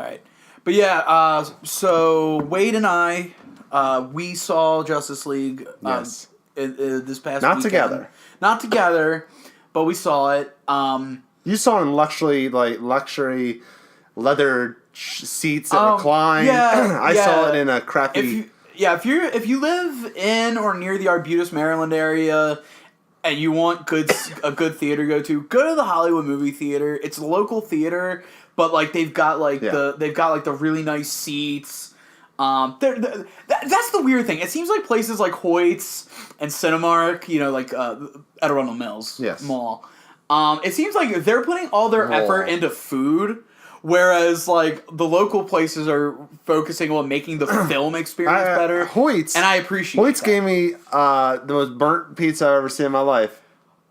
All right. But yeah, so Wade and I, we saw Justice League Yes. This past Not weekend. together. Not together, but we saw it. You saw it in luxury leather seats that recline. Yeah, I saw it in a crappy... If you live in or near the Arbutus, Maryland area, and you want a good theater to go to the Hollywood Movie Theater. It's a local theater, but like they've got the really nice seats. That's the weird thing. It seems like places like Hoyt's and Cinemark, like at Arundel Mills Mall. It seems like they're putting all their effort into food. Whereas, like, the local places are focusing on making the film experience better. Hoyt's. And I appreciate Hoyt's that. gave me the most burnt pizza I've ever seen in my life.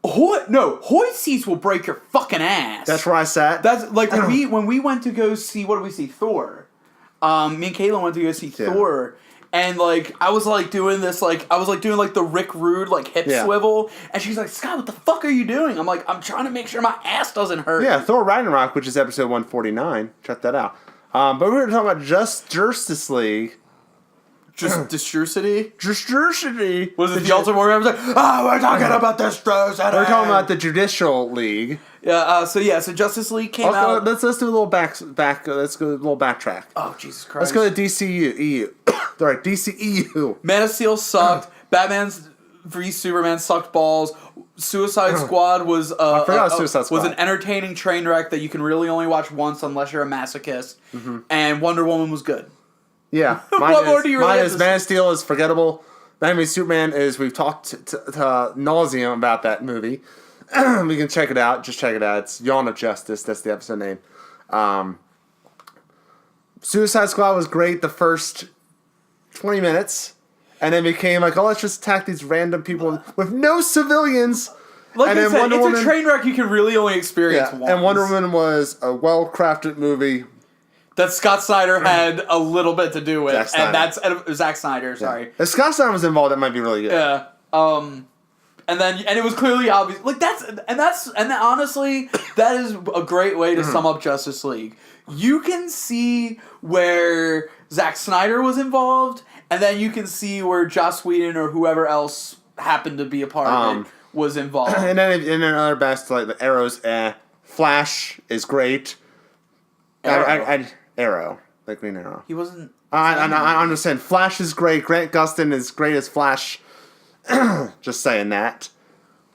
Hoyt's seats will break your fucking ass. That's where I sat. That's, like, when we went to go see, what did we see? Thor. Me and Kayla went to go see Thor. And, like, I was, like, doing this, like, the Rick Rude, like, hip swivel. And she's like, Scott, what the fuck are you doing? I'm like, I'm trying to make sure my ass doesn't hurt. Yeah, Thor Ragnarok, which is episode 149. Check that out. But we were talking about Justice League. Distrucity? Distrucity. Was it the Ultimate Warrior? I was like, we're talking about Distrucity. We're talking about the Judicial League. Yeah, so Justice League came out. Let's do a little let's go a little backtrack. Oh, Jesus Christ. Let's go to DCU. Sorry, DCEU. Man of Steel sucked. Batman v Superman sucked balls. Suicide Squad was was an entertaining train wreck that you can really only watch once unless you're a masochist. Mm-hmm. And Wonder Woman was good. Yeah. What more do you really have to Man of Steel is forgettable. Batman v Superman is, we've talked to nauseum about that movie. We can check it out. Just check it out. It's Yawn of Justice. That's the episode name. Suicide Squad was great the first 20 minutes. And then became like, let's just attack these random people with no civilians. Like and I said, it's a train wreck you can really only experience once. And Wonder Woman was a well-crafted movie. That Scott Snyder had a little bit to do with. Zack Snyder, sorry. Yeah. If Scott Snyder was involved, that might be really good. Yeah. And it was clearly obvious. Like and honestly, that is a great way to sum up Justice League. You can see where Zack Snyder was involved, and then you can see where Joss Whedon or whoever else happened to be a part of it was involved. And then another best, like the Arrow's Flash is great. Arrow, like Green Arrow. He wasn't. I'm just saying, Flash is great. Grant Gustin is great as Flash. Just saying that.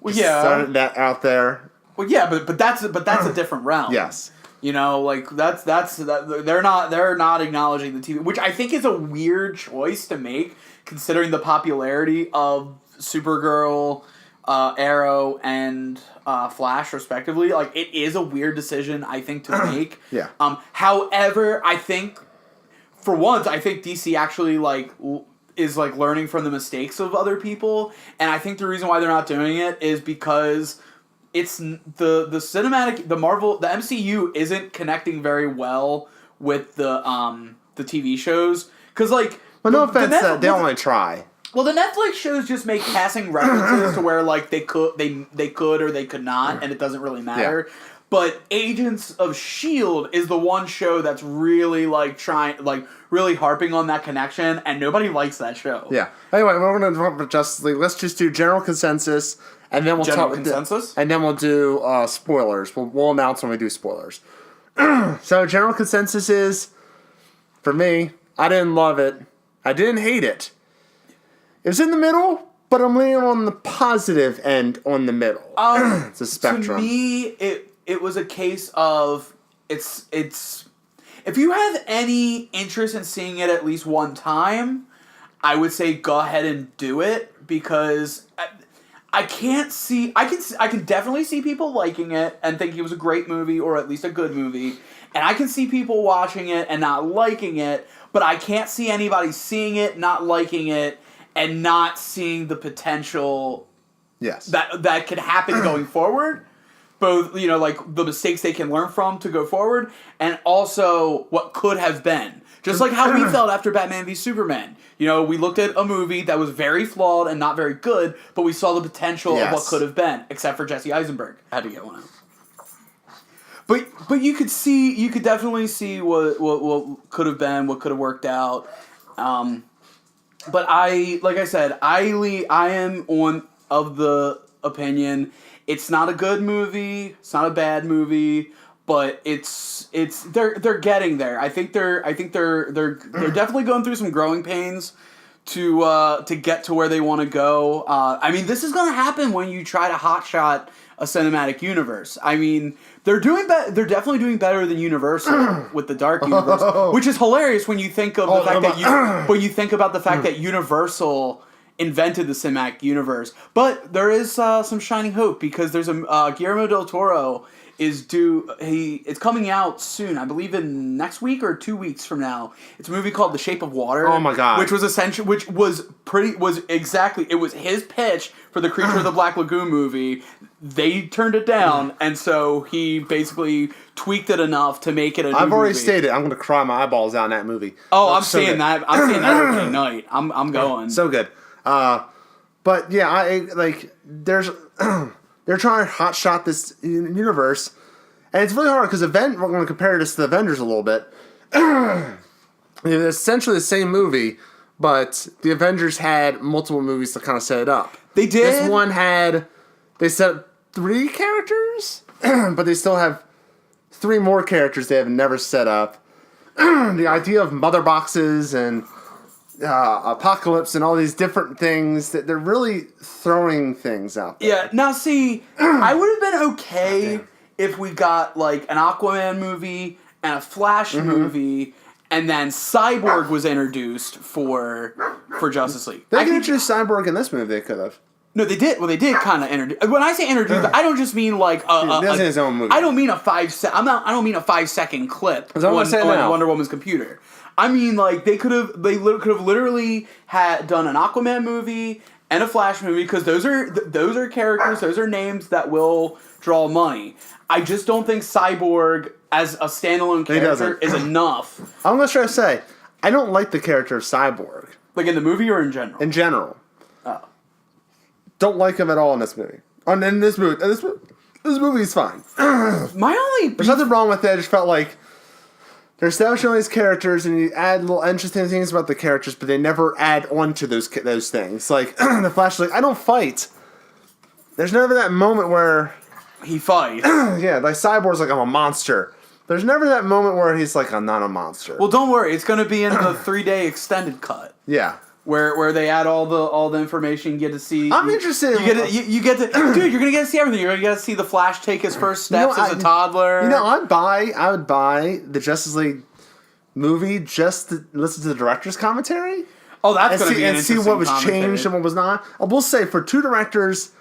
Well, throwing that out there. Well, yeah, but that's a different realm. Yes. Like they're not acknowledging the TV, which I think is a weird choice to make considering the popularity of Supergirl, Arrow, and Flash, respectively. Like, it is a weird decision, I think, to make. Yeah. However, I think, for once, DC actually, is, learning from the mistakes of other people. And I think the reason why they're not doing it is because it's the cinematic, the Marvel, the MCU isn't connecting very well with the TV shows. Because, well, no offense, they only try. Well, the Netflix shows just make passing references to where they could or they could not, and it doesn't really matter. Yeah. But Agents of S.H.I.E.L.D. is the one show that's really really harping on that connection, and nobody likes that show. Yeah. Anyway, we're going to talk about Justice League. Let's just do general consensus, and then we'll and then we'll do spoilers. We'll announce when we do spoilers. So general consensus is, for me, I didn't love it. I didn't hate it. It was in the middle, but I'm leaning on the positive end on the middle. It's a spectrum. To me, it was a case of it's if you have any interest in seeing it at least one time, I would say go ahead and do it, because I can definitely see people liking it and thinking it was a great movie or at least a good movie, and I can see people watching it and not liking it, but I can't see anybody seeing it, not liking it, and not seeing the potential that could happen going forward. Both, the mistakes they can learn from to go forward, and also what could have been. Just like how we felt after Batman v Superman. We looked at a movie that was very flawed and not very good, but we saw the potential of what could have been, except for Jesse Eisenberg. I had to get one out. But you could definitely see what could have been, what could have worked out. But like I said, I am of the opinion it's not a good movie, it's not a bad movie, but they're getting there. I think they're definitely going through some growing pains to get to where they want to go. I mean, this is going to happen when you try to hotshot a cinematic universe. I mean, they're definitely doing better than Universal with the Dark Universe, which is hilarious when you think of the fact that when you think about the fact that Universal invented the cinematic universe. But there is some shining hope because there's a Guillermo del Toro it's coming out soon. I believe in next week or 2 weeks from now. It's a movie called The Shape of Water. Oh my god! It was his pitch for the Creature of the Black Lagoon movie. They turned it down, and so he basically tweaked it enough to make it a new movie. I've already stated I'm going to cry my eyeballs out in that movie. Oh, I'm seeing that. I'm seeing that every night. I'm going. So good. But yeah, they're trying to hotshot this universe, and it's really hard because we're going to compare this to the Avengers a little bit. It's essentially the same movie, but the Avengers had multiple movies to kind of set it up. They did. This one they set up 3 characters, but they still have 3 more characters they have never set up. The idea of mother boxes and Apocalypse and all these different things that they're really throwing things out there. Yeah, now see, I would have been okay if we got like an Aquaman movie and a Flash movie, and then Cyborg was introduced for Justice League. They could introduce Cyborg in this movie. They could have. No, they did. Well, they did kind of introduce. When I say introduce, I don't just mean like his own movie. I don't mean a 5-second clip on Wonder Woman's computer. I mean, like they could have literally done an Aquaman movie and a Flash movie because those are characters, those are names that will draw money. I just don't think Cyborg as a standalone character is enough. I'm gonna try to say I don't like the character of Cyborg. Like in the movie or in general? In general. Oh. Don't like him at all in this movie. In this movie, this movie is fine. There's nothing wrong with it. I just felt like they're establishing all these characters, and you add little interesting things about the characters, but they never add on to those things. Like, the Flash is like, I don't fight. There's never that moment where he fights. Yeah, like Cyborg's like, I'm a monster. There's never that moment where he's like, I'm not a monster. Well, don't worry. It's going to be in the 3-day extended cut. Yeah. Where they add all the information, you get to see. I'm interested. You get to, dude. You're gonna get to see everything. You're gonna get to see the Flash take his first steps as a toddler. I would buy the Justice League movie just to listen to the director's commentary. Oh, that's gonna be an interesting see what was changed and what was not. I will say for 2 directors,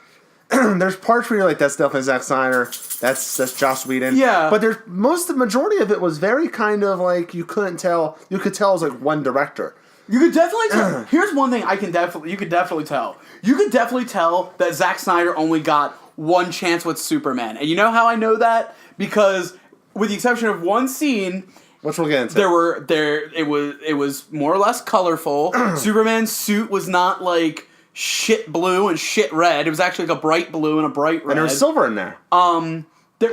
there's parts where you're like, that's definitely Zack Snyder. That's Joss Whedon. Yeah. But the majority of it was very kind of like you couldn't tell. You could tell it was like one director. You could definitely tell. Here's one thing you could definitely tell. You could definitely tell that Zack Snyder only got one chance with Superman. And you know how I know that? Because with the exception of one scene, which we'll get into. It was more or less colorful. Superman's suit was not like shit blue and shit red. It was actually like a bright blue and a bright red. And there was silver in there.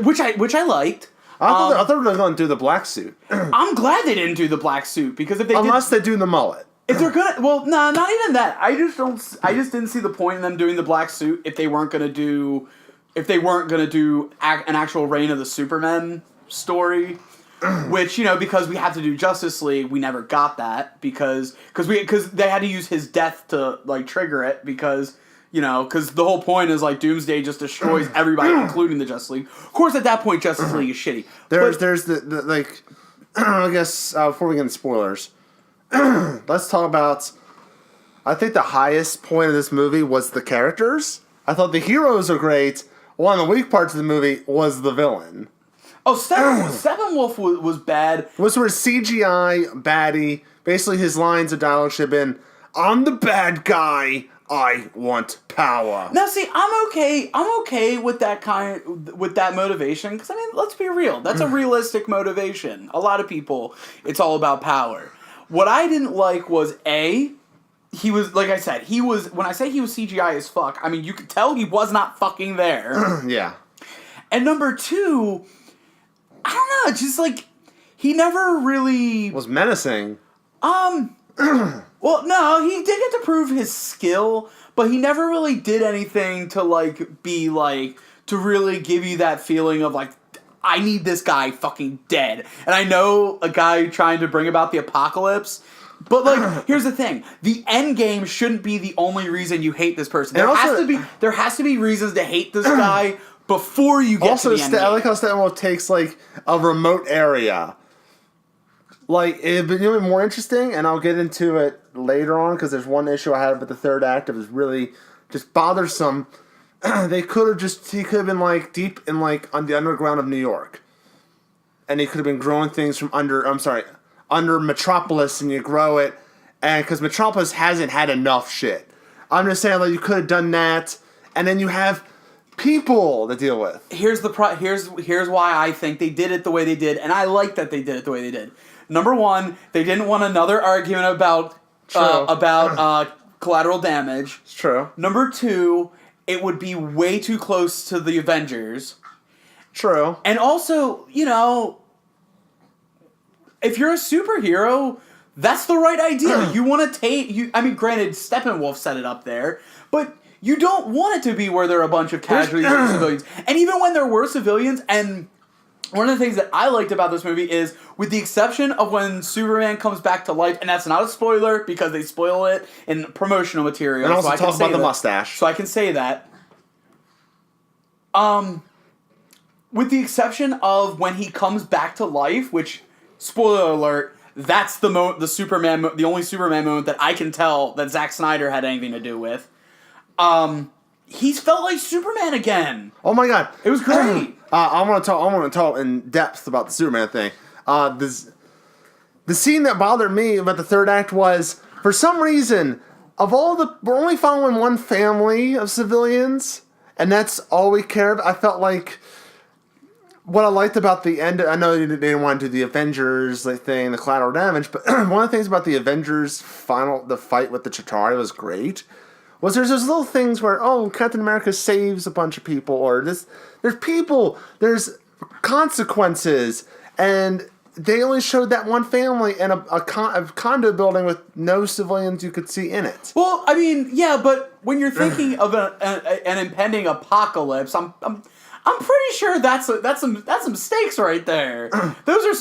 Which I liked. I thought they were going to do the black suit. I'm glad they didn't do the black suit because if they they do the mullet. If they're gonna, well, no, not even that. I just didn't see the point in them doing the black suit if they weren't gonna do an actual Reign of the Supermen story. Which, because we had to do Justice League, we never got that because they had to use his death to like trigger it because the whole point is like Doomsday just destroys everybody, including the Justice League. Of course, at that point, Justice League is shitty. There's the like, I guess before we get into spoilers, let's talk about. I think the highest point of this movie was the characters. I thought the heroes are great. One of the weak parts of the movie was the villain. Oh, Steppenwolf was bad. Was sort of CGI baddie. Basically, his lines of dialogue should have been, "I'm the bad guy. I want power." Now, see, I'm okay with that motivation because let's be real. That's a realistic motivation. A lot of people, it's all about power. What I didn't like was he was, like I said, when I say he was CGI as fuck, you could tell he was not fucking there. Yeah. And number 2, just like he never really was menacing. Well, no, he did get to prove his skill, but he never really did anything to like be like to really give you that feeling of like, I need this guy fucking dead. And I know a guy trying to bring about the apocalypse, but like, here's the thing: the end game shouldn't be the only reason you hate this person. There has to be reasons to hate this guy before you get to the end game. I like how Steppenwolf takes like a remote area. Like, it'd be more interesting, and I'll get into it later on, because there's one issue I had with the third act that was really just bothersome. He could have been, like, deep in, like, on the underground of New York. And he could have been growing things from under Metropolis, and you grow it, and because Metropolis hasn't had enough shit. I'm just saying, like, you could have done that, and then you have people to deal with. Here's why I think they did it the way they did, and I like that they did it the way they did. Number one, they didn't want another argument about collateral damage. It's true. Number two, it would be way too close to the Avengers. True. And also, you know, if you're a superhero, that's the right idea. You want to granted, Steppenwolf set it up there, but you don't want it to be where there are a bunch of casualties or civilians. And even when there were civilians, and one of the things that I liked about this movie is, with the exception of when Superman comes back to life, and that's not a spoiler because they spoil it in promotional material. And also talk about the mustache. So I can say that. With the exception of when he comes back to life, which, spoiler alert, that's the only Superman moment that I can tell that Zack Snyder had anything to do with. He's felt like Superman again. Oh my god, it was great. I want to talk in depth about the Superman thing. The scene that bothered me about the third act was, for some reason, we're only following one family of civilians, and that's all we care about. I felt like what I liked about the end. I know they didn't want to do the Avengers thing, the collateral damage, but one of the things about the Avengers the fight with the Chitauri was great. Was there's those little things where, Captain America saves a bunch of people, or there's there's consequences, and they only showed that one family in a condo building with no civilians you could see in it. Well, I mean, yeah, but when you're thinking of an impending apocalypse, I'm pretty sure that's some stakes right there. Those are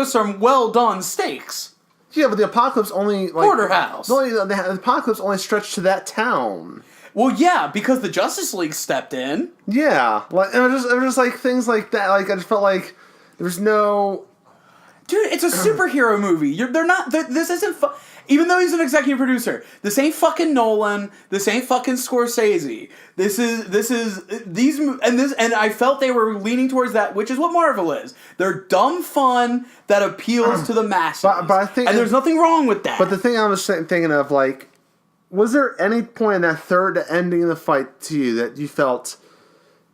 some well done stakes. Yeah, but the apocalypse only porterhouse. The apocalypse only stretched to that town. Well, yeah, because the Justice League stepped in. Yeah, it was just like things like that. Like, I just felt like there was no. Dude, it's a superhero movie. This isn't. Even though he's an executive producer, this ain't fucking Nolan. This ain't fucking Scorsese. And I felt they were leaning towards that, which is what Marvel is. They're dumb fun that appeals to the masses. But I think, and there's nothing wrong with that. But the thing I was thinking of, like, was there any point in that third ending of the fight to you that you felt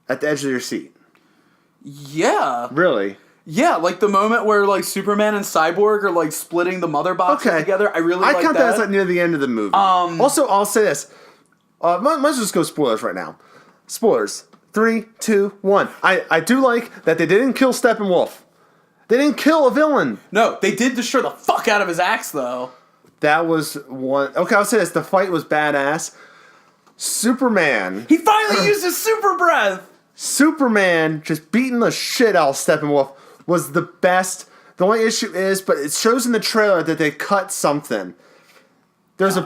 at the edge of your seat? Yeah. Really? Yeah, like the moment where like Superman and Cyborg are like splitting the mother boxes together. I really like that. I count that as like near the end of the movie. Also, I'll say this. Let's just go spoilers right now. Spoilers. 3, 2, 1. I do like that they didn't kill Steppenwolf. They didn't kill a villain. No, they did destroy the fuck out of his axe, though. That was one. Okay, I'll say this. The fight was badass. Superman. He finally used his super breath. Superman just beating the shit out of Steppenwolf was the best. The only issue is, but it shows in the trailer that they cut something. There's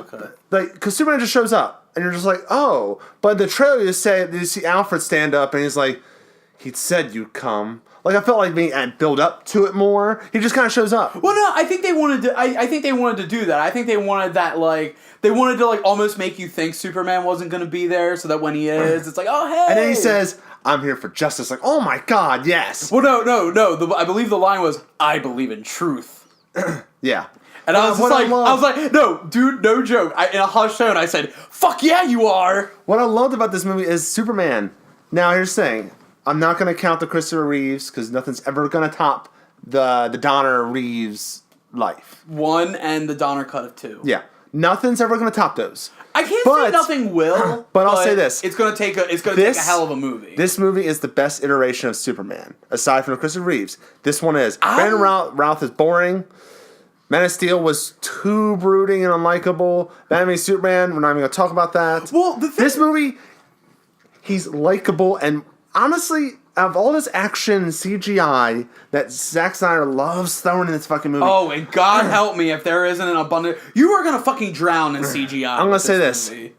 because Superman just shows up, and you're just like, oh. But the trailer, you see Alfred stand up, and he's like, he said you'd come. Like, I felt like being build up to it more. He just kind of shows up. Well, no, I think they wanted to. I think they wanted to do that. I think they wanted that, like, they wanted to like almost make you think Superman wasn't going to be there, so that when he is, it's like, oh hey. And then he says, I'm here for justice. Like, oh my god, yes. Well, no. I believe the line was, I believe in truth. Yeah. And I was like, no, dude, no joke. In a hushed tone, I said, fuck yeah, you are. What I loved about this movie is Superman. Now, here's the thing. I'm not going to count the Christopher Reeves, because nothing's ever going to top the Donner Reeves life. 1 and the Donner cut of 2. Yeah. Nothing's ever going to top those. I can't say nothing will. But I'll say this: it's going to take a hell of a movie. This movie is the best iteration of Superman, aside from Christopher Reeves. This one is. Brandon Routh is boring. Man of Steel was too brooding and unlikable. Batman v Superman, we're not even going to talk about that. Well, this movie, he's likable, and honestly, out of all this action and CGI that Zack Snyder loves throwing in this fucking movie. Oh, and God help me if there isn't an abundant... You are going to fucking drown in CGI. I'm going to say this. Movie.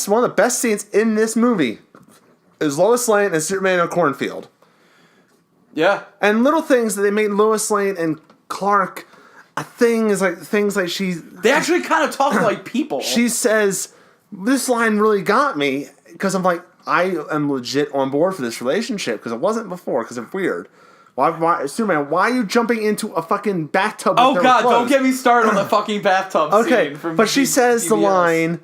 One of the best scenes in this movie is Lois Lane and Superman in a cornfield. Yeah. And little things that they made Lois Lane and Clark things like she's... They actually kind of talk like people. She says, this line really got me, because I'm like, I am legit on board for this relationship, because it wasn't before, because it's weird. Superman, why are you jumping into a fucking bathtub with Oh, God, don't get me started on the fucking bathtub scene. Okay, but she says the line,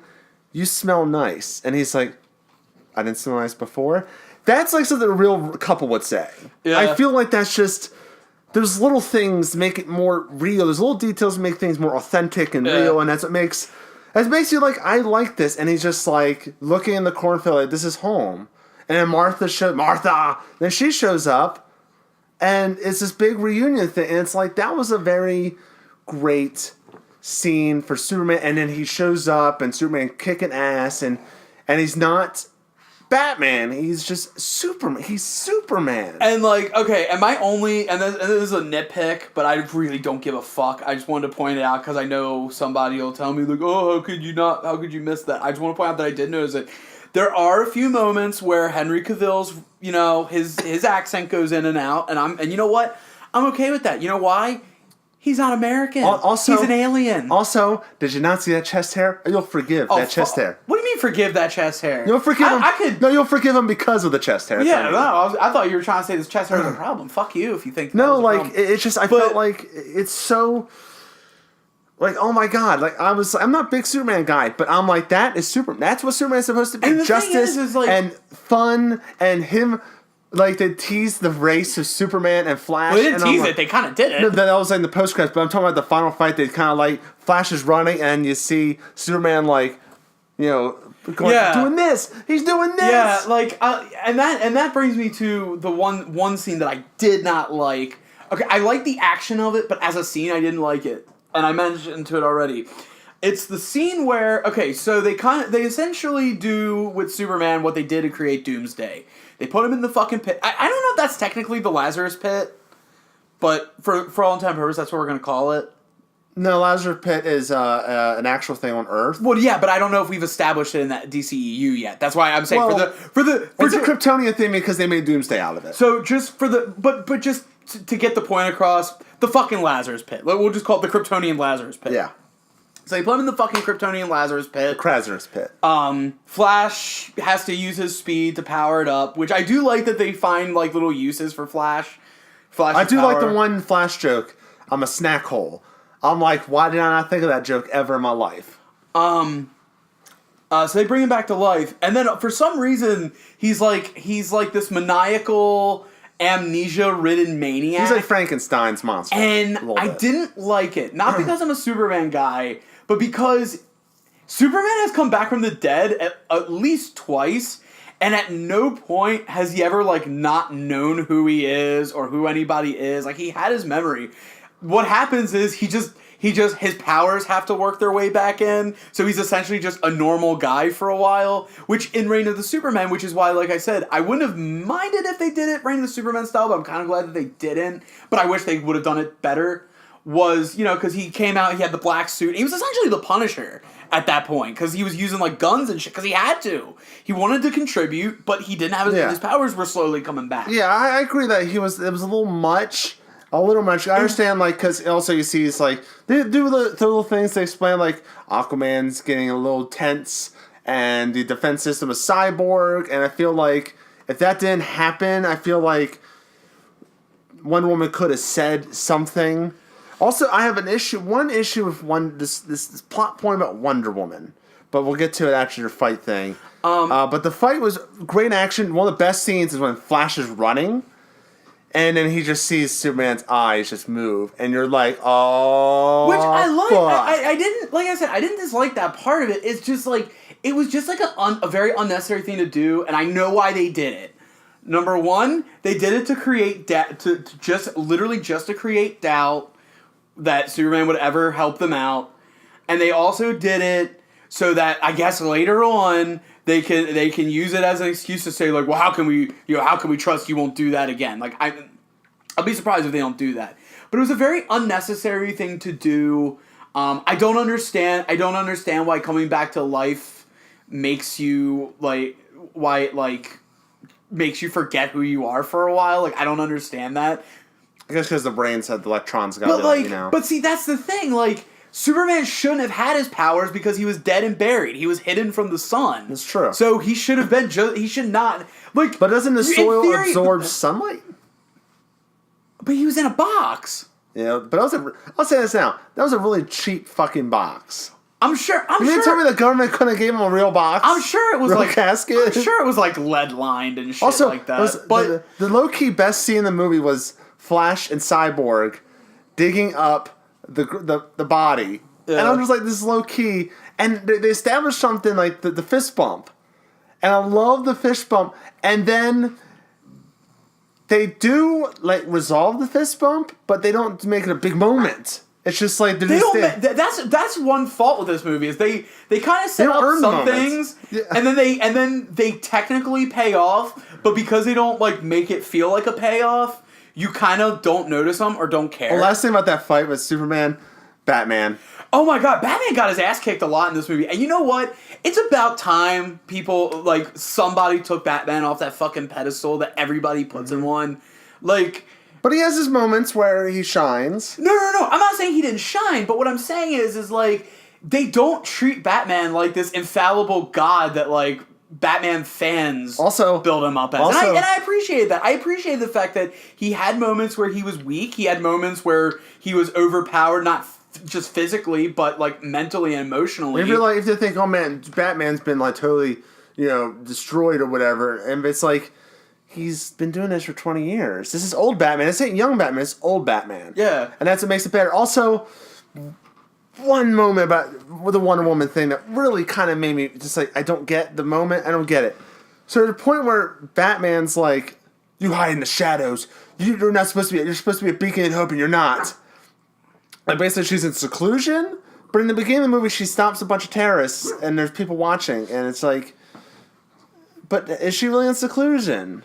you smell nice. And he's like, I didn't smell nice before. That's like something a real couple would say. Yeah. I feel like that's just... There's little things make it more real. There's little details that make things more authentic and real, and that's what makes... It makes you like, I like this. And he's just like, looking in the cornfield, like, this is home. And then Martha! Then she shows up, and it's this big reunion thing. And it's like, that was a very great scene for Superman. And then he shows up, and Superman kicking ass, and he's not Batman. He's just Superman. He's Superman. And like, okay, and this is a nitpick, but I really don't give a fuck. I just wanted to point it out because I know somebody will tell me like, oh, how could you miss that? I just want to point out that I did notice it. There are a few moments where Henry Cavill's, his accent goes in and out, and you know what? I'm okay with that. You know why? He's not American. Also, he's an alien. Also, did you not see that chest hair? You'll forgive that chest hair. What do you mean forgive that chest hair? You'll forgive him. No, you'll forgive him because of the chest hair. Yeah, no, I thought you were trying to say this chest hair is a problem. Fuck you if you think. No, like it's just I felt like it's so. Like, oh my God! Like I'm not a big Superman guy, but I'm like, that is Superman. That's what Superman's supposed to be. And the Justice thing is like, and fun and him. Like, they teased the race of Superman and Flash. Well, they didn't tease it. They kind of did it. No, that was like in the post-credits. But I'm talking about the final fight. They kind of like, Flash is running, and you see Superman, like, doing this. He's doing this. Yeah, like, and that brings me to the one scene that I did not like. Okay, I like the action of it, but as a scene, I didn't like it. And I mentioned to it already. It's the scene where, okay, so they essentially do with Superman what they did to create Doomsday. They put him in the fucking pit. I don't know if that's technically the Lazarus Pit, but for all intent and purpose, that's what we're going to call it. No, Lazarus Pit is an actual thing on Earth. Well, yeah, but I don't know if we've established it in that DCEU yet. That's why I'm saying it's a Kryptonian thing because they made Doomsday out of it. So just but just to get the point across, the fucking Lazarus Pit. We'll just call it the Kryptonian Lazarus Pit. Yeah. So they put him in the fucking Kryptonian Lazarus Pit. The Lazarus Pit. Flash has to use his speed to power it up, which I do like that they find like little uses for Flash. I do like the one Flash joke. I'm a snack hole. I'm like, why did I not think of that joke ever in my life? So they bring him back to life, and then for some reason he's like this maniacal, amnesia-ridden maniac. He's like Frankenstein's monster. And I didn't like it. Not because I'm a Superman guy, but because Superman has come back from the dead at least twice, and at no point has he ever, like, not known who he is or who anybody is. Like, he had his memory. What happens is his powers have to work their way back in, so he's essentially just a normal guy for a while, which in Reign of the Superman, which is why, like I said, I wouldn't have minded if they did it Reign of the Superman style, but I'm kind of glad that they didn't, but I wish they would have done it better, was, because he came out, he had the black suit, he was essentially the Punisher at that point, because he was using, like, guns and shit, because he had to. He wanted to contribute, but he didn't have his powers were slowly coming back. Yeah, I agree that it was a little much. A little much. I understand, like, because also you see it's like, they do the little things to explain, like, Aquaman's getting a little tense, and the defense system is cyborg, and I feel like if that didn't happen, I feel like Wonder Woman could have said something. Also, I have one issue with this plot point about Wonder Woman, but we'll get to it after your fight thing. But the fight was great action. One of the best scenes is when Flash is running. And then he just sees Superman's eyes just move, and you're like, oh, which I like. fuck. I didn't, like I said, I didn't dislike that part of it. It's just like, it was just like a very unnecessary thing to do, and I know why they did it. Number one, they did it to create to create doubt that Superman would ever help them out, and they also did it so that I guess later on they can use it as an excuse to say, like, well, how can we trust you won't do that again? Like, I'll be surprised if they don't do that. But it was a very unnecessary thing to do. I don't understand why coming back to life makes you makes you forget who you are for a while. Like, I don't understand that. I guess because the brain said the electrons got to, you know. But see, that's the thing. Like, Superman shouldn't have had his powers because he was dead and buried. He was hidden from the sun. That's true. So he should have been. He should not. Like, but doesn't the soil absorb sunlight? But he was in a box. Yeah, but I'll say this now. That was a really cheap fucking box. I'm sure. You mean to tell me the government couldn't have gave him a real box? I'm sure it was real casket. I'm sure it was like lead lined and shit also, like that. But the low key best scene in the movie was Flash and Cyborg digging up the body. Yeah. And I'm just like, this is low key. And they established something like the fist bump. And I love the fist bump. And then they do like resolve the fist bump, but they don't make it a big moment. It's just like that's one fault with this movie is they kind of set up some things, and then they technically pay off, but because they don't like make it feel like a payoff, you kind of don't notice them or don't care. The last thing about that fight was Superman, Batman. Oh my god, Batman got his ass kicked a lot in this movie. And you know what? It's about time somebody took Batman off that fucking pedestal that everybody puts him on. Like, but he has his moments where he shines. No. I'm not saying he didn't shine, but what I'm saying is like, they don't treat Batman like this infallible god that, like, Batman fans also build him up as. And I appreciate that. I appreciate the fact that he had moments where he was weak. He had moments where he was overpowered, not just physically, but like mentally and emotionally. If you think, oh man, Batman's been like totally, destroyed or whatever, and it's like he's been doing this for 20 years. This is old Batman. This ain't young Batman. It's old Batman. Yeah, and that's what makes it better. Also, one moment with the Wonder Woman thing that really kind of made me just like, I don't get the moment. I don't get it. So the point where Batman's like, you hide in the shadows. You're not supposed to be. You're supposed to be a beacon of hope, and you're not. Like, basically, she's in seclusion, but in the beginning of the movie, she stops a bunch of terrorists, and there's people watching, and it's like, but is she really in seclusion?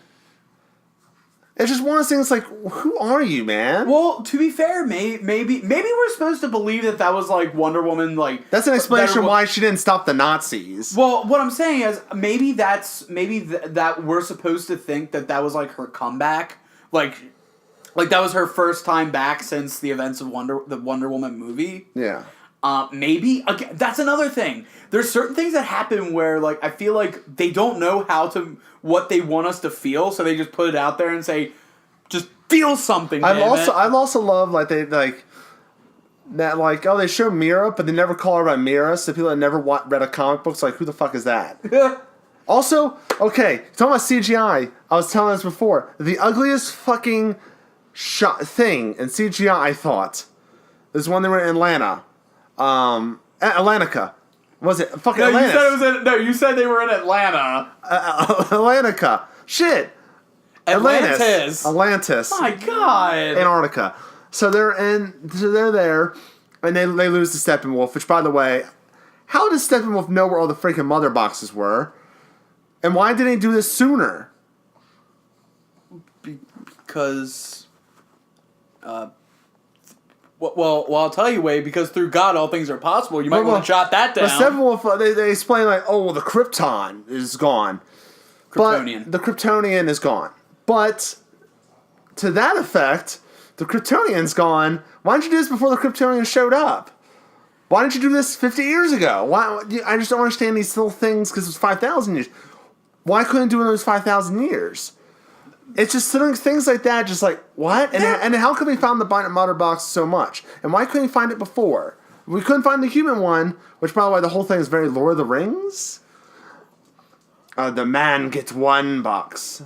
It's just one of those things like, who are you, man? Well, to be fair, maybe we're supposed to believe that was, like, Wonder Woman, like... That's an explanation why she didn't stop the Nazis. Well, what I'm saying is, maybe that we're supposed to think that was, like, her comeback, like that was her first time back since the events of the Wonder Woman movie. Yeah. Maybe again, that's another thing. There's certain things that happen where like I feel like they don't know what they want us to feel, so they just put it out there and say, just feel something. I've also loved like they like that like they show Mira, but they never call her by Mira. So people that never read a comic book, like who the fuck is that? Also, okay, talking about CGI, I was telling this before. The ugliest fucking thing in CGI, I thought, is when they were in Atlanta. Atlantica. Was it fucking Atlantis? You said they were in Atlanta. Atlantica. Shit. Atlantis. My God. Antarctica. So they're there, and they lose to Steppenwolf, which, by the way, how does Steppenwolf know where all the freaking mother boxes were? And why didn't he do this sooner? Because... Well, I'll tell you, Wade, because through God all things are possible. You might want to jot that down. But Steppenwolf, they explain like, the Krypton is gone. Kryptonian. But the Kryptonian is gone. But to that effect, the Kryptonian's gone. Why didn't you do this before the Kryptonian showed up? Why didn't you do this 50 years ago? Why? I just don't understand these little things because it was 5,000 years. Why couldn't do it in those 5,000 years? It's just things like that, just like, what? And how could we find the mother box so much? And why couldn't we find it before? We couldn't find the human one, which, by the way, the whole thing is very Lord of the Rings. The man gets one box.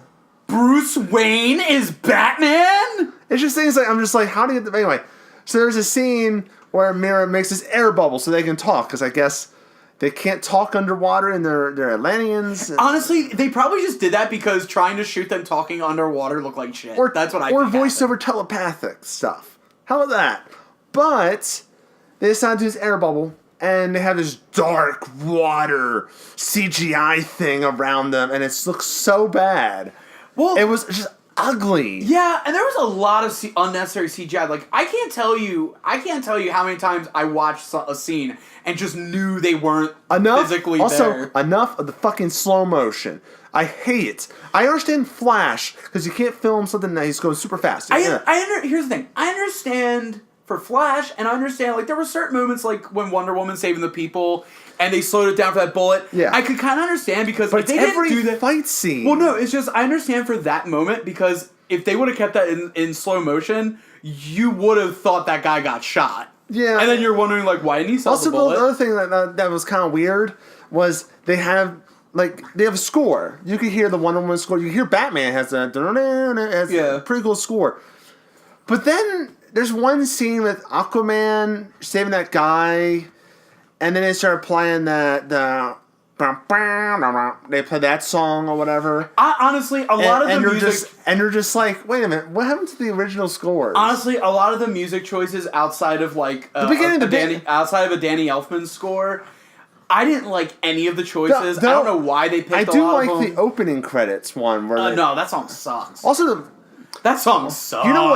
Bruce Wayne is Batman? It's just things like, I'm just like, how do you... Anyway, so there's a scene where Mira makes this air bubble so they can talk, because I guess they can't talk underwater and they're Atlanteans. Honestly, they probably just did that because trying to shoot them talking underwater looked like shit. That's what I think. Or voice-over telepathic stuff. How about that? But they decided to do this air bubble, and they have this dark water CGI thing around them, and it looks so bad. Well, it was just ugly. Yeah, and there was a lot of unnecessary CGI. Like, I can't tell you how many times I watched a scene and just knew they weren't physically there. Also, enough of the fucking slow motion. I hate it. I understand Flash, because you can't film something that he's going super fast. Here's the thing. I understand for Flash, and I understand, like, there were certain moments, like, when Wonder Woman saving the people, and they slowed it down for that bullet. Yeah. I could kind of understand, because but if they didn't do that fight scene. Well, no, it's just, I understand for that moment, because if they would have kept that in slow motion, you would have thought that guy got shot. Yeah. And then you're wondering, like, why didn't he sell the bullet? Also, the other thing that was kind of weird was they have a score. You could hear the Wonder Woman score. You hear Batman has a pretty cool score. But then there's one scene with Aquaman saving that guy, and then they start playing they play that song or whatever. Honestly, a lot of the music... you're just like, wait a minute, what happened to the original scores? Honestly, a lot of the music choices outside of, like, outside of a Danny Elfman score, I didn't like any of the choices. I don't know why they picked a lot of them. I do like the opening credits one. Where no, that song sucks. Also, that song sucks. You know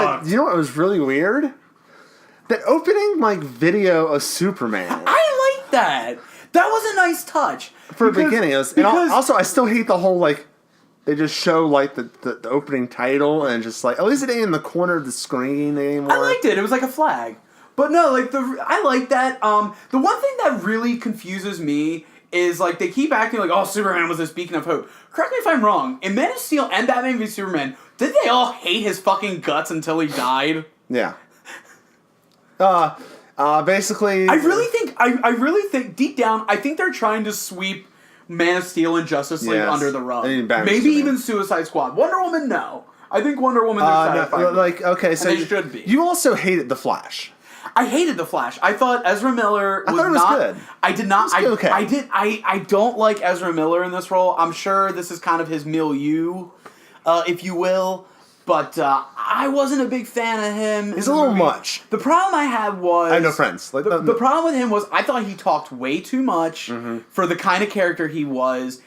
what was really weird? That opening, like, video of Superman. I like that. That was a nice touch. For the beginning. Also, I still hate the whole, like, they just show, like, the opening title, and just, like, at least it ain't in the corner of the screen anymore. I liked it. It was like a flag. But no, like, I like that. The one thing that really confuses me is, like, they keep acting like, oh, Superman was this beacon of hope. Correct me if I'm wrong. In Man of Steel and Batman v Superman, did they all hate his fucking guts until he died? Yeah. Basically... I really think, deep down, I think they're trying to sweep Man of Steel and Justice League under the rug. Maybe even Suicide Squad. Wonder Woman, no. I think Wonder Woman, they're satisfied. Like, okay, so... And they should be. You also hated The Flash. I hated The Flash. I thought Ezra Miller was not good. I did not. It was okay. I don't like Ezra Miller in this role. I'm sure this is kind of his milieu, if you will. But I wasn't a big fan of him. He's a little much. The problem I had was... I have no friends. Like, the problem with him was I thought he talked way too much for the kind of character he was.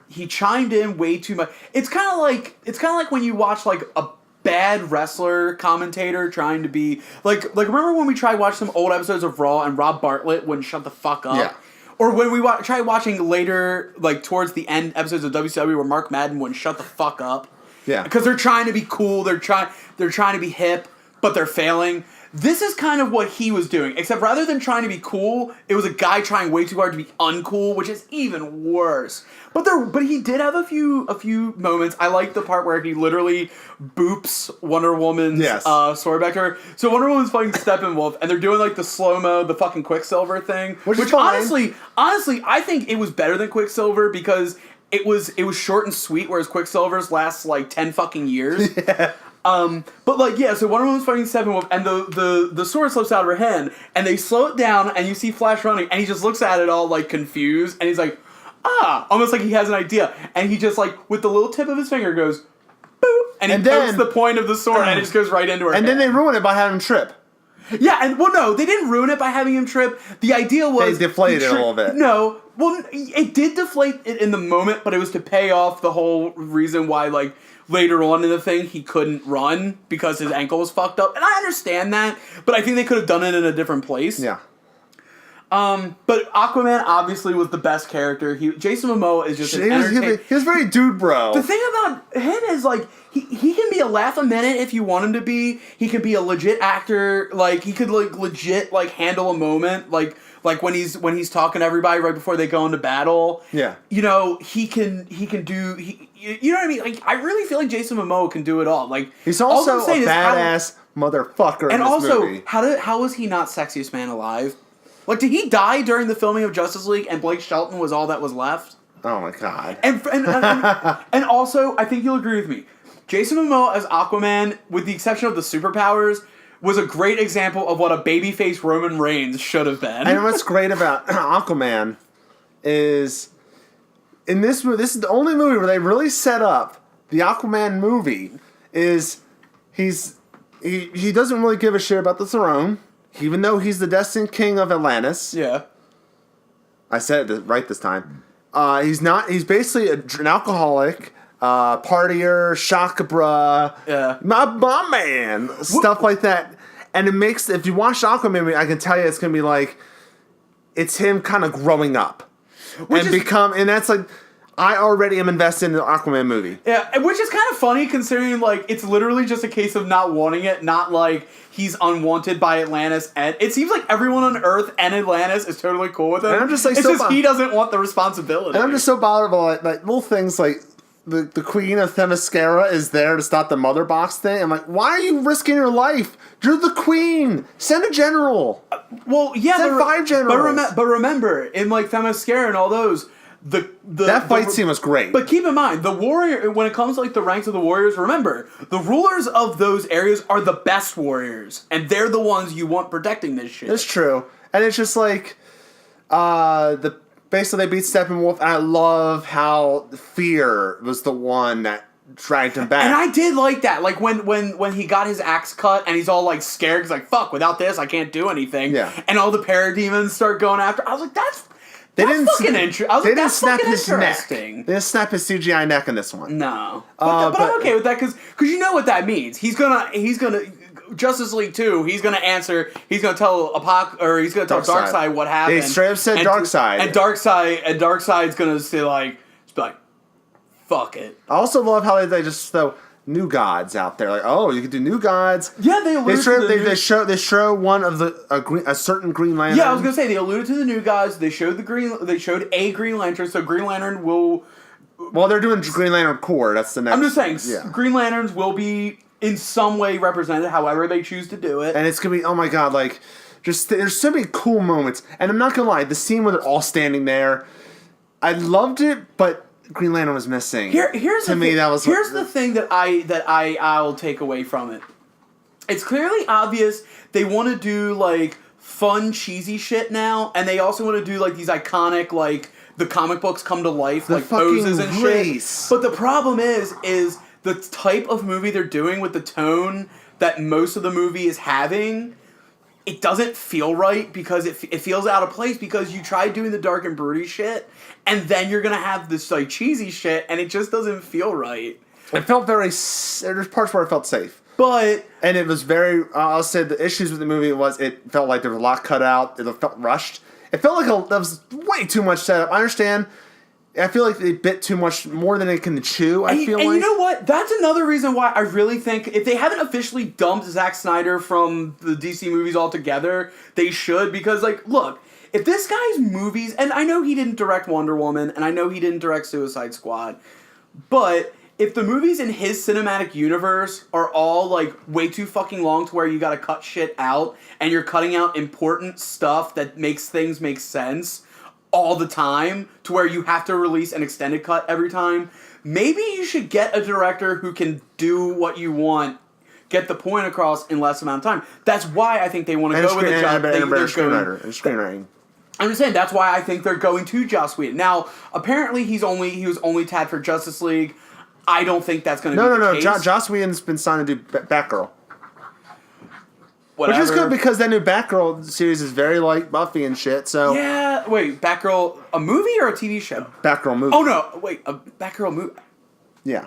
He chimed in way too much. It's kind of like when you watch, like, a bad wrestler commentator trying to be... Like remember when we tried watching some old episodes of Raw and Rob Bartlett wouldn't shut the fuck up? Yeah. Or when we tried watching later, like, towards the end episodes of WCW where Mark Madden wouldn't shut the fuck up. Yeah. Because they're trying to be cool, they're trying to be hip, but they're failing. This is kind of what he was doing, except rather than trying to be cool, it was a guy trying way too hard to be uncool, which is even worse. But he did have a few moments. I like the part where he literally boops Wonder Woman's sword back to her. So Wonder Woman's fighting Steppenwolf, and they're doing, like, the slow-mo, the fucking Quicksilver thing. Which honestly, I think it was better than Quicksilver because it was short and sweet, whereas Quicksilver's lasts, like, 10 fucking years. Yeah. But, like, yeah, so Wonder Woman's fighting Steppenwolf, and the sword slips out of her hand, and they slow it down, and you see Flash running, and he just looks at it all, like, confused, and he's like, almost like he has an idea. And he just, like, with the little tip of his finger goes, boop, and he pokes the point of the sword, and it just goes right into her And head. then they ruin it by having him trip. Yeah, and, well, no, they didn't ruin it by having him trip. The idea was... They deflated it a little bit. No, well, it did deflate it in the moment, but it was to pay off the whole reason why, like, later on in the thing, he couldn't run because his ankle was fucked up. And I understand that, but I think they could have done it in a different place. Yeah. But Aquaman obviously was the best character. Jason Momoa is just an entertainer. He was very dude bro. The thing about him is, like, he can be a laugh a minute if you want him to be. He can be a legit actor. Like, he could, like, legit, like, handle a moment. Like when he's talking to everybody right before they go into battle. Yeah. You know, he can do... you know what I mean? Like, I really feel like Jason Momoa can do it all. Like, he's also a badass motherfucker in this movie. And also, how was he not sexiest man alive? Like, did he die during the filming of Justice League and Blake Shelton was all that was left? Oh my god. And also, I think you'll agree with me. Jason Momoa as Aquaman, with the exception of the superpowers, was a great example of what a babyface Roman Reigns should have been. And what's great about Aquaman is in this movie, this is the only movie where they really set up the Aquaman movie is he doesn't really give a shit about the throne, even though he's the destined king of Atlantis. Yeah. I said it right this time. He's not. He's basically an alcoholic, partier, shakabra, my man, stuff like that. And it makes, if you watch the Aquaman, I can tell you it's gonna be like, it's him kind of growing up, and that's like, I already am invested in the Aquaman movie. Yeah, which is kind of funny considering like it's literally just a case of not wanting it, not like he's unwanted by Atlantis, and it seems like everyone on Earth and Atlantis is totally cool with him. And I'm just like, it's just he doesn't want the responsibility. And I'm just so bothered by like little things like the Queen of Themyscira is there to stop the mother box thing. I'm like, why are you risking your life? You're the queen. Send a general. Well, yeah, send 5 generals. But remember, in like Themyscira and all those. That fight scene was great. But keep in mind, the warrior, when it comes to like the ranks of the warriors, remember, the rulers of those areas are the best warriors. And they're the ones you want protecting this shit. That's true. And it's just like, basically they beat Steppenwolf, and I love how Fear was the one that dragged him back. And I did like that. Like when he got his axe cut and he's all like scared, he's like, fuck, without this I can't do anything. Yeah. And all the parademons start going after. I was like, that's fucking interesting. I was like, that's fucking interesting. They didn't snap his CGI neck in this one. No. But I'm okay with that because you know what that means. He's gonna Justice League 2, he's gonna answer, he's gonna tell Darkseid what happened. They straight up said Darkseid. And Darkseid's gonna say like fuck it. I also love how they just throw new gods out there. Like, oh, you can do new gods. Yeah, they show one of a certain Green Lantern. Yeah, I was gonna say they alluded to the new gods. They showed a Green Lantern. So Green Lantern will. Well, they're doing Green Lantern Corps. That's the next. I'm just saying, Green Lanterns will be in some way represented, however they choose to do it. And it's gonna be, oh my god, like, just there's so many cool moments. And I'm not gonna lie, the scene where they're all standing there, I loved it, but Green Lantern was missing. Here's the thing that I'll take away from it. It's clearly obvious they want to do like fun cheesy shit now, and they also want to do like these iconic like the comic books come to life like poses and shit. But the problem is the type of movie they're doing with the tone that most of the movie is having. It doesn't feel right because it feels out of place because you tried doing the dark and broody shit and then you're going to have this like cheesy shit and it just doesn't feel right. It felt there's parts where it felt safe. And it was very, I'll say the issues with the movie was it felt like there was a lot cut out. It felt rushed. It felt like there was way too much setup. I understand. I feel like they bit too much, more than they can chew, and you know what? That's another reason why I really think, if they haven't officially dumped Zack Snyder from the DC movies altogether, they should, because, like, look, if this guy's movies, and I know he didn't direct Wonder Woman, and I know he didn't direct Suicide Squad, but if the movies in his cinematic universe are all, like, way too fucking long to where you gotta cut shit out, and you're cutting out important stuff that makes things make sense all the time, to where you have to release an extended cut every time, maybe you should get a director who can do what you want, get the point across in less amount of time. That's why I think they want to go with the screenwriting. I'm just saying, that's why I think they're going to Joss Whedon. Now, apparently he was only tapped for Justice League. I don't think that's going to be the case. No. Joss Whedon's been signed to do Batgirl. Whatever. Which is good because that new Batgirl series is very like Buffy and shit, so... Yeah, wait, Batgirl, a movie or a TV show? Batgirl movie. Oh, no, wait, a Batgirl movie? Yeah.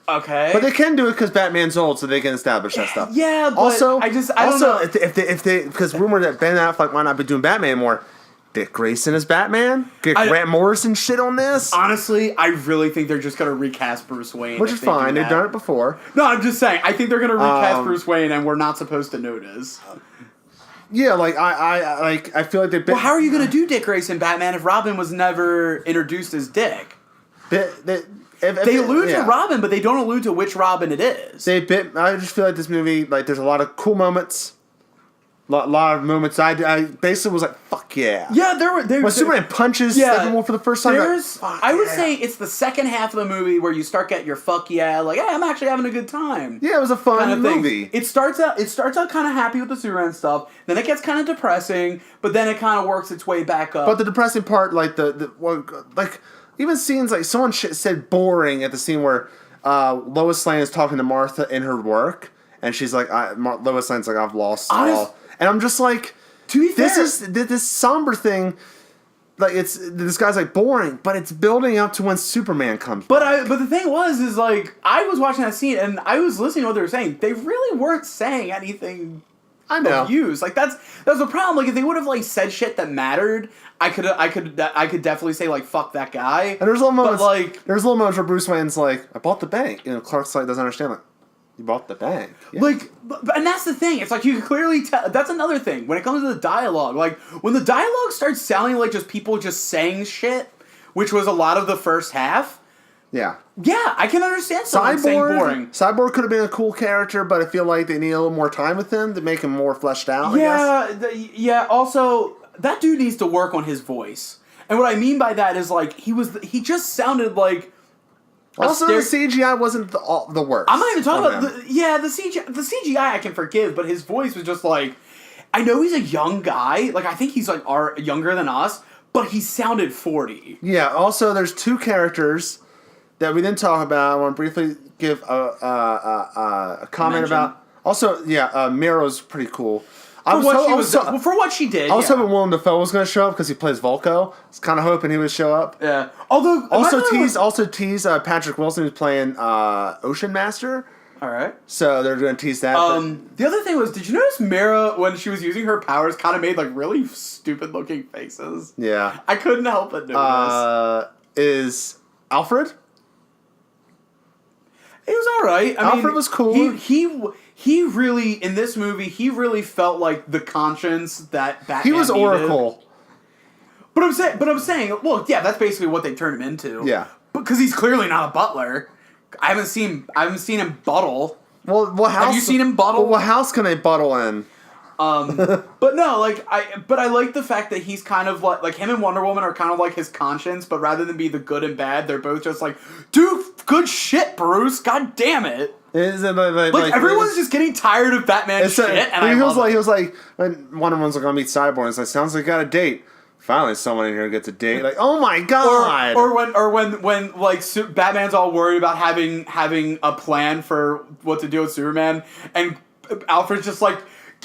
Okay. But they can do it because Batman's old, so they can establish that stuff. Yeah, but also, I don't know. If they, because rumor that Ben Affleck might not be doing Batman anymore, Dick Grayson as Batman? Get Grant Morrison shit on this? Honestly, I really think they're just going to recast Bruce Wayne. Which is fine. They've done it before. No, I'm just saying. I think they're going to recast Bruce Wayne and we're not supposed to notice. Yeah, like, I feel like they've been... Well, how are you going to do Dick Grayson Batman if Robin was never introduced as Dick? They allude to Robin, but they don't allude to which Robin it is. I just feel like this movie, like, there's a lot of cool moments. lot of moments. I basically was like, "Fuck yeah!" Yeah, when Superman punches everyone for the first time. I would say it's the second half of the movie where you start getting your "fuck yeah," like, "Hey, I'm actually having a good time." Yeah, it was a fun kind of movie. It starts out kind of happy with the Superman stuff. Then it gets kind of depressing, but then it kind of works its way back up. But the depressing part, like even scenes like someone said boring at the scene where Lois Lane is talking to Martha in her work, and she's like, Lois Lane's like, "I've lost all." And I'm just like, to be fair, this somber thing, like this guy's like boring, but it's building up to when Superman comes. But the thing is like I was watching that scene and I was listening to what they were saying. They really weren't saying anything. I know. Use like that's the problem. Like if they would have like said shit that mattered, I could definitely say like fuck that guy. And there's little moments where Bruce Wayne's like, "I bought the bank," Clark's like doesn't understand, like, "You bought the bank." Yeah. Like, and that's the thing. It's like you can clearly tell. That's another thing when it comes to the dialogue. Like when the dialogue starts sounding like just people just saying shit, which was a lot of the first half. Yeah. Yeah, I can understand someone saying boring. Cyborg could have been a cool character, but I feel like they need a little more time with him to make him more fleshed out. Yeah. Also, that dude needs to work on his voice, and what I mean by that is like he just sounded like. Also, the CGI wasn't the worst. I'm not even talking about the CGI. The CGI I can forgive, but his voice was just like, I know he's a young guy. Like I think he's like younger than us, but he sounded 40. Yeah. Also, there's two characters that we didn't talk about. I want to briefly give a comment about. Also, Miro's pretty cool. For what she did. I was hoping Willem Dafoe was going to show up because he plays Volko. I was kind of hoping he would show up. Yeah. Also tease Patrick Wilson who's playing Ocean Master. All right. So they're going to tease that. The other thing was, did you notice Mira when she was using her powers kind of made like really stupid looking faces? Yeah. I couldn't help but notice. Is Alfred? He was all right. Alfred was cool. He really in this movie he really felt like the conscience that Batman he was needed. Oracle. But I'm saying, well, yeah, that's basically what they turned him into. Yeah, because he's clearly not a butler. I haven't seen him buttle. Well, what house? Have you seen him buttle? Well, what house can they buttle in? But no, I like the fact that he's kind of like him and Wonder Woman are kind of like his conscience, but rather than be the good and bad, they're both just like, dude, good shit, Bruce. God damn it. Is it like everyone's just getting tired of Batman's shit, and he was like when Wonder Woman's like, "I'll meet Cyborg," it's like, sounds like I got a date. Finally, someone in here gets a date. Like, oh my god! Or when like Batman's all worried about having a plan for what to do with Superman, and Alfred's just like,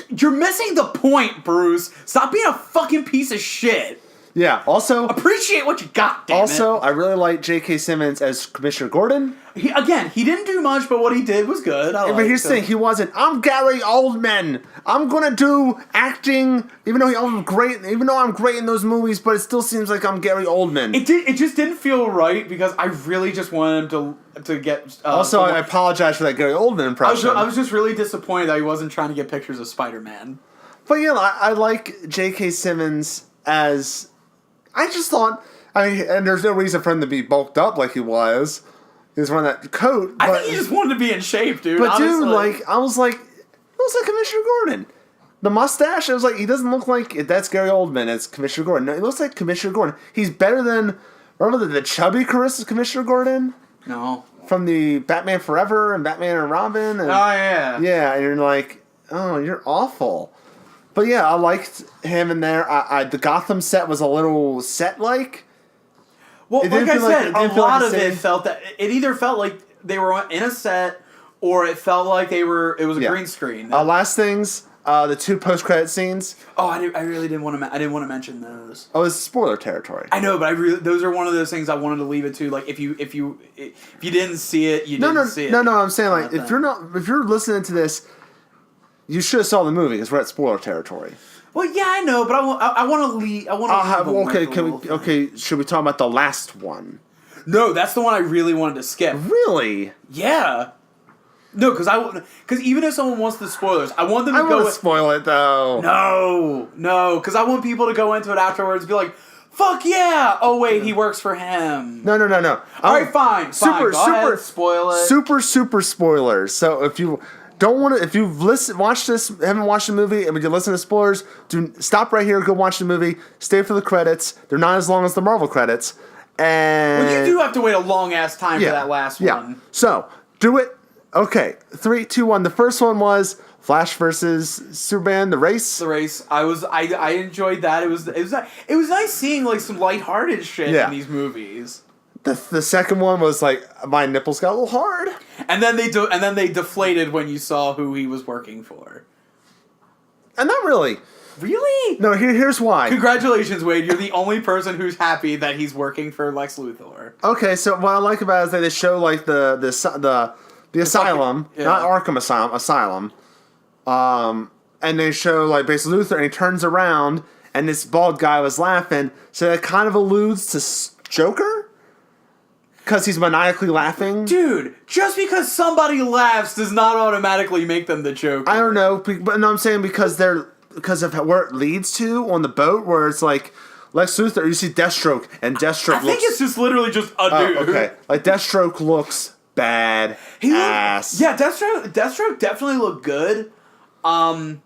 "You're missing the point, Bruce. Stop being a fucking piece of shit." Yeah. Also, appreciate what you got. Damn it. I really like J.K. Simmons as Commissioner Gordon. He didn't do much, but what he did was good. But here's the thing: he wasn't. I'm Gary Oldman. I'm gonna do acting, even though I'm great. Even though I'm great in those movies, but it still seems like I'm Gary Oldman. It just didn't feel right because I really just wanted him to get. I apologize for that Gary Oldman impression. I was just really disappointed that he wasn't trying to get pictures of Spider-Man. But yeah, I like J.K. Simmons as. I just thought, and there's no reason for him to be bulked up like he was. He was wearing that coat. I think he just wanted to be in shape, dude. But honestly. dude, I was like, it looks like Commissioner Gordon. The mustache, it was like, he doesn't look like that's Gary Oldman. It's Commissioner Gordon. No, he looks like Commissioner Gordon. He's better than, remember the chubby Commissioner Gordon? No. From the Batman Forever and Batman and Robin. And, oh yeah. Yeah, and you're like, oh, you're awful. But yeah, I liked him in there. The Gotham set was a little set-like. Well, like I said, a lot of it felt that it either felt like they were in a set, or it felt like it was a green screen. Last things, the two post-credit scenes. Oh, I really didn't want to mention those. Oh, it's spoiler territory. I know, but those are one of those things I wanted to leave it to. Like if you didn't see it, you didn't see it. No, I'm saying like if you're listening to this. You should have saw the movie because we're at spoiler territory. Well, yeah, I know, but I want to leave. Okay. Should we talk about the last one? No, that's the one I really wanted to skip. Really? Yeah. No, because even if someone wants the spoilers, I want them to go. I want to spoil it though. No, because I want people to go into it afterwards and be like, "Fuck yeah!" Oh wait, he works for him. No. All right, fine. Go ahead, spoil it. Super spoilers. So if you. don't want to. If you've watched this, haven't watched the movie, and we can listen to spoilers, stop right here. Go watch the movie. Stay for the credits. They're not as long as the Marvel credits. And you do have to wait a long ass time for that last one. So do it. Okay, 3, 2, 1. The first one was Flash versus Superman, the race. The race. I enjoyed that. It was nice seeing like some lighthearted shit in these movies. The second one was like my nipples got a little hard. And then they deflated when you saw who he was working for. And not really. Really? No, here's why. Congratulations, Wade. You're the only person who's happy that he's working for Lex Luthor. Okay, so what I like about it is that they show like the asylum, not Arkham Asylum. And they show like basically Luthor, and he turns around, and this bald guy was laughing, so that kind of alludes to Joker, because he's maniacally laughing. Dude, just because somebody laughs does not automatically make them the Joker. I don't know, but no, I'm saying because of where it leads to on the boat, where it's like Lex Luthor, you see Deathstroke, and Deathstroke I think it's just literally just a dude. Okay, like Deathstroke looks bad ass. Yeah, Deathstroke definitely looked good. I'm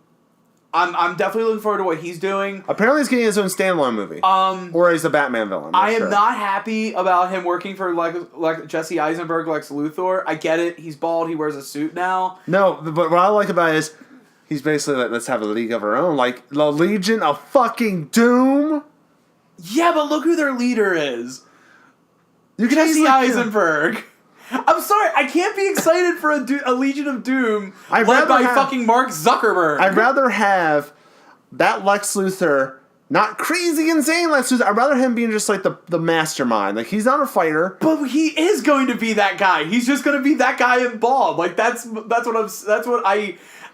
definitely looking forward to what he's doing. Apparently he's getting his own standalone movie. Or he's a Batman villain. I am not happy about him working for like Jesse Eisenberg, Lex Luthor. I get it. He's bald. He wears a suit now. No, but what I like about it is he's basically like, let's have a league of our own. Like, the Legion of fucking Doom. Yeah, but look who their leader is. Jesse Eisenberg. I'm sorry, I can't be excited for a Legion of Doom led by fucking Mark Zuckerberg. I'd rather have that Lex Luthor, not crazy insane Lex Luthor. I'd rather him being just like the mastermind. Like, he's not a fighter, but he is going to be that guy. He's just going to be that guy in bald. Like that's what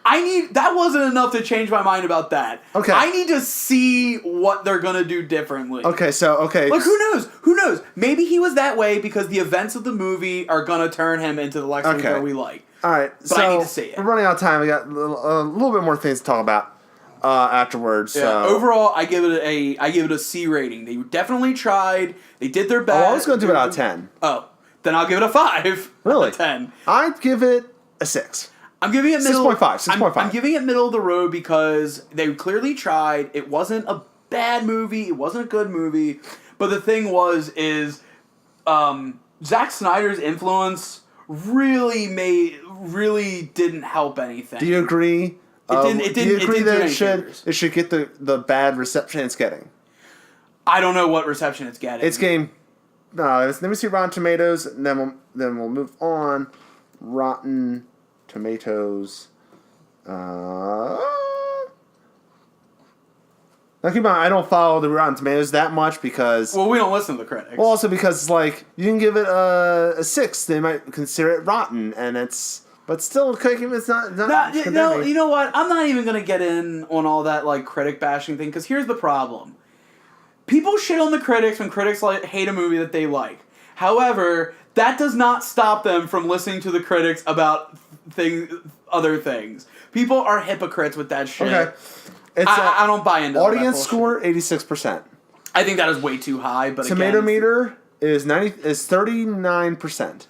I need. That wasn't enough to change my mind about that. Okay. I need to see what they're gonna do differently. Okay, Like, who knows? Who knows? Maybe he was that way because the events of the movie are gonna turn him into the Lex Luthor we like. All right, but I need to see it. We're running out of time. We got a little bit more things to talk about afterwards. Yeah. So. Overall, I give it a C rating. They definitely tried. They did their best. I was gonna do it out of 10. Oh, then I'll give it a 5. Really? Out of 10. I'd give it a 6. I'm giving it middle. 6.5. I'm giving it middle of the road because they clearly tried. It wasn't a bad movie. It wasn't a good movie. But the thing is Zack Snyder's influence really didn't help anything. Do you agree? It didn't. It should get the bad reception it's getting. I don't know what reception it's getting. It's getting. Let me see Rotten Tomatoes, and then we'll move on. Rotten Tomatoes. Now keep in mind, I don't follow the Rotten Tomatoes that much because. Well, we don't listen to the critics. Well, also because like you can give it a 6, they might consider it rotten, and but still, it's not. You know what? I'm not even gonna get in on all that like critic bashing thing because here's the problem. People shit on the critics when critics hate a movie that they like. However, that does not stop them from listening to the critics about other things. People are hypocrites with that shit. Okay. I don't buy into audience score 86%. I think that is way too high. But tomato meter is 39%.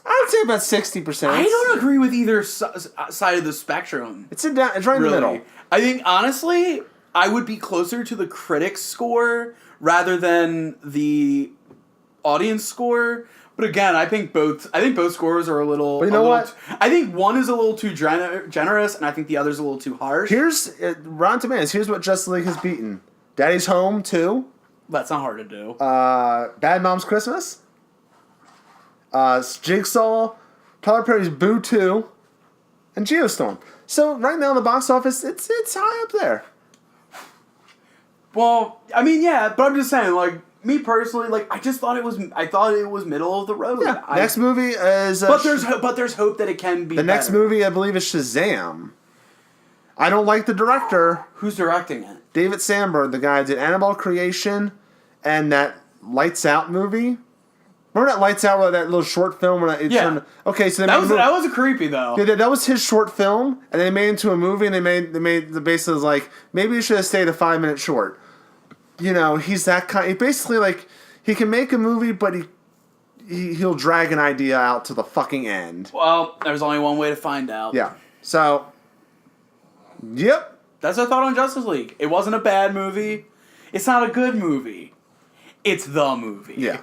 I would say about 60%. I don't agree with either side of the spectrum. It's right in the middle. I think honestly, I would be closer to the critics score rather than the audience score. But again, I think both scores are a little. But you know what? I think one is a little too generous, and I think the other is a little too harsh. Here's Rotten Tomatoes. Here's what Justice League has beaten: Daddy's Home 2. That's not hard to do. Bad Moms Christmas. Jigsaw, Tyler Perry's Boo 2, and Geostorm. So right now in the box office, it's high up there. Well, I mean, yeah, but I'm just saying, like. Me personally, like I thought it was middle of the road. Yeah. Next movie is. But there's hope that it can be. The next movie, I believe, is Shazam. I don't like the director. Who's directing it? David Sandberg, the guy who did Annabelle Creation and that Lights Out movie. Remember that Lights Out, that little short film? Okay, so that was creepy though. Yeah, that was his short film, and they made it into a movie, and they made the basis was like maybe you should have stayed a 5-minute short. You know, he's that kind. He basically like he can make a movie, but he'll drag an idea out to the fucking end. Well, there's only one way to find out. Yeah. So, yep. That's our thought on Justice League. It wasn't a bad movie. It's not a good movie. It's the movie. Yeah.